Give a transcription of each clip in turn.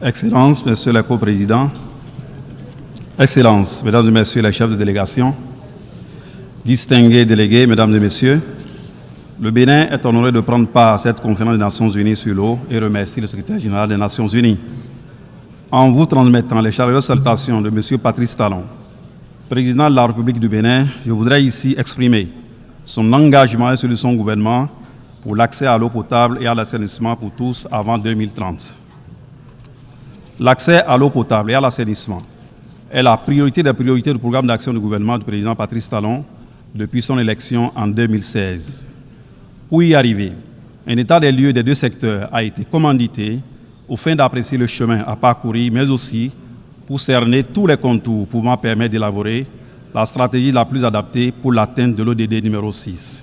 Excellences, Messieurs les co-présidents, Excellences, Mesdames et Messieurs les chefs de délégation, distingués délégués, Mesdames et Messieurs, le Bénin est honoré de prendre part à cette conférence des Nations Unies sur l'eau et remercie le secrétaire général des Nations Unies. En vous transmettant les chaleureuses salutations de M. Patrice Talon, président de la République du Bénin, je voudrais ici exprimer son engagement et celui de son gouvernement pour l'accès à l'eau potable et à l'assainissement pour tous avant 2030. L'accès à l'eau potable et à l'assainissement est la priorité des priorités du programme d'action du gouvernement du président Patrice Talon depuis son élection en 2016. Pour y arriver, un état des lieux des deux secteurs a été commandité au fin d'apprécier le chemin à parcourir, mais aussi pour cerner tous les contours pouvant permettre d'élaborer la stratégie la plus adaptée pour l'atteinte de l'ODD numéro 6.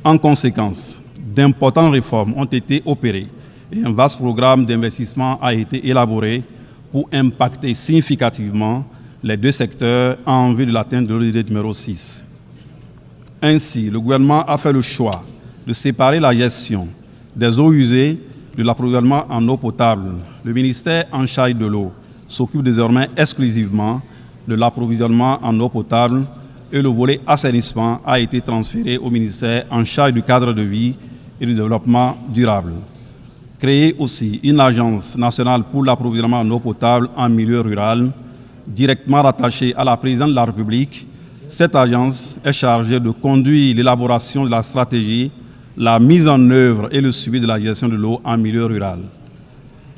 En conséquence, d'importantes réformes ont été opérées et un vaste programme d'investissement a été élaboré pour impacter significativement les deux secteurs en vue de l'atteinte de l'ODD numéro 6. Ainsi, le gouvernement a fait le choix de séparer la gestion des eaux usées de l'approvisionnement en eau potable. Le ministère en charge de l'eau s'occupe désormais exclusivement de l'approvisionnement en eau potable et le volet assainissement a été transféré au ministère en charge du cadre de vie et du développement durable. Créer aussi une agence nationale pour l'approvisionnement en eau potable en milieu rural, directement rattachée à la présidente de la République. Cette agence est chargée de conduire l'élaboration de la stratégie, la mise en œuvre et le suivi de la gestion de l'eau en milieu rural.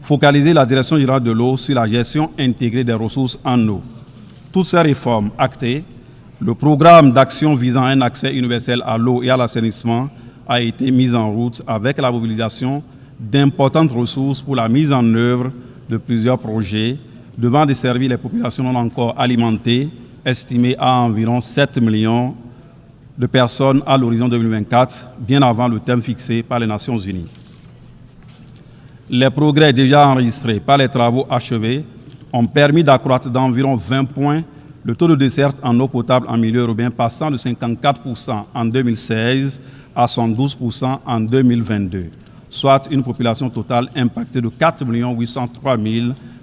Focaliser la direction générale de l'eau sur la gestion intégrée des ressources en eau. Toutes ces réformes actées, le programme d'action visant un accès universel à l'eau et à l'assainissement a été mis en route avec la mobilisation d'importantes ressources pour la mise en œuvre de plusieurs projets devant desservir les populations non encore alimentées, estimées à environ 7 millions de personnes à l'horizon 2024, bien avant le terme fixé par les Nations Unies. Les progrès déjà enregistrés par les travaux achevés ont permis d'accroître d'environ 20 points le taux de desserte en eau potable en milieu urbain, passant de 54% en 2016 à 112% en 2022, soit une population totale impactée de 4 803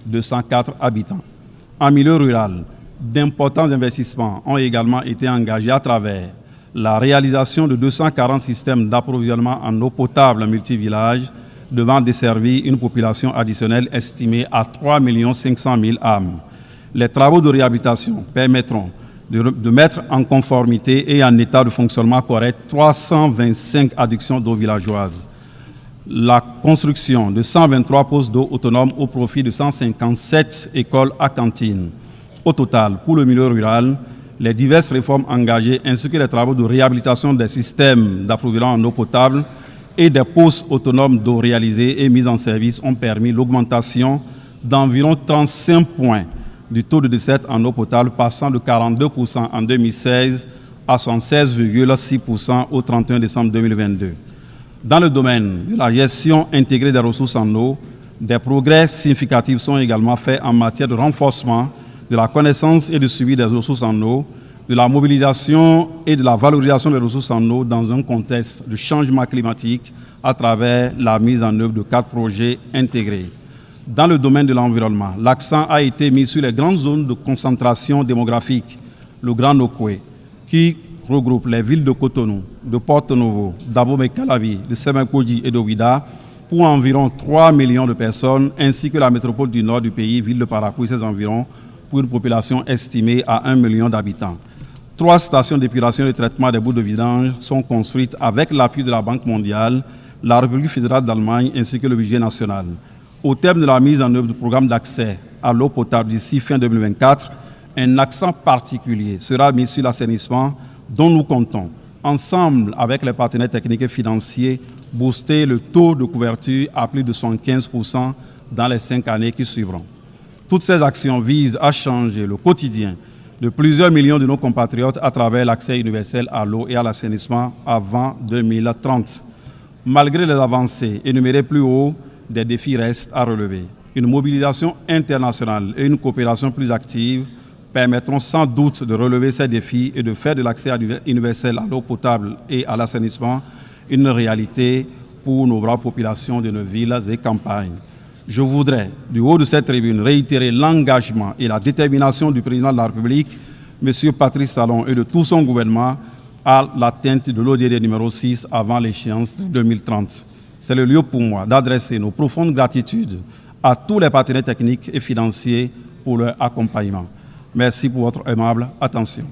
204 habitants. En milieu rural, d'importants investissements ont également été engagés à travers la réalisation de 240 systèmes d'approvisionnement en eau potable multivillages devant desservir une population additionnelle estimée à 3 500 000 âmes. Les travaux de réhabilitation permettront de mettre en conformité et en état de fonctionnement correct 325 adductions d'eau villageoises. La construction de 123 postes d'eau autonomes au profit de 157 écoles à cantine. Au total, pour le milieu rural, les diverses réformes engagées ainsi que les travaux de réhabilitation des systèmes d'approvisionnement en eau potable et des postes autonomes d'eau réalisés et mis en service ont permis l'augmentation d'environ 35 points du taux de desserte en eau potable, passant de 42% en 2016 à 76,6% au 31 décembre 2022. Dans le domaine de la gestion intégrée des ressources en eau, des progrès significatifs sont également faits en matière de renforcement de la connaissance et du suivi des ressources en eau, de la mobilisation et de la valorisation des ressources en eau dans un contexte de changement climatique à travers la mise en œuvre de 4 projets intégrés. Dans le domaine de l'environnement, l'accent a été mis sur les grandes zones de concentration démographique, le Grand Nokoué, qui regroupe les villes de Cotonou, de Porto-Novo, d'Abomey-Calavi, de Sémé-Kodji et de Ouida, pour environ 3 millions de personnes, ainsi que la métropole du nord du pays, ville de Parakou et ses environs, pour une population estimée à 1 million d'habitants. 3 stations d'épuration et de traitement des boues de vidange sont construites avec l'appui de la Banque mondiale, la République fédérale d'Allemagne ainsi que le budget national. Au terme de la mise en œuvre du programme d'accès à l'eau potable d'ici fin 2024, un accent particulier sera mis sur l'assainissement dont nous comptons, ensemble avec les partenaires techniques et financiers, booster le taux de couverture à plus de 75% dans les 5 années qui suivront. Toutes ces actions visent à changer le quotidien de plusieurs millions de nos compatriotes à travers l'accès universel à l'eau et à l'assainissement avant 2030. Malgré les avancées énumérées plus haut, des défis restent à relever. Une mobilisation internationale et une coopération plus active permettront sans doute de relever ces défis et de faire de l'accès universel à l'eau potable et à l'assainissement une réalité pour nos braves populations de nos villes et campagnes. Je voudrais, du haut de cette tribune, réitérer l'engagement et la détermination du président de la République, M. Patrice Talon, et de tout son gouvernement à l'atteinte de l'ODD numéro 6 avant l'échéance de 2030. C'est le lieu pour moi d'adresser nos profondes gratitudes à tous les partenaires techniques et financiers pour leur accompagnement. Merci pour votre aimable attention.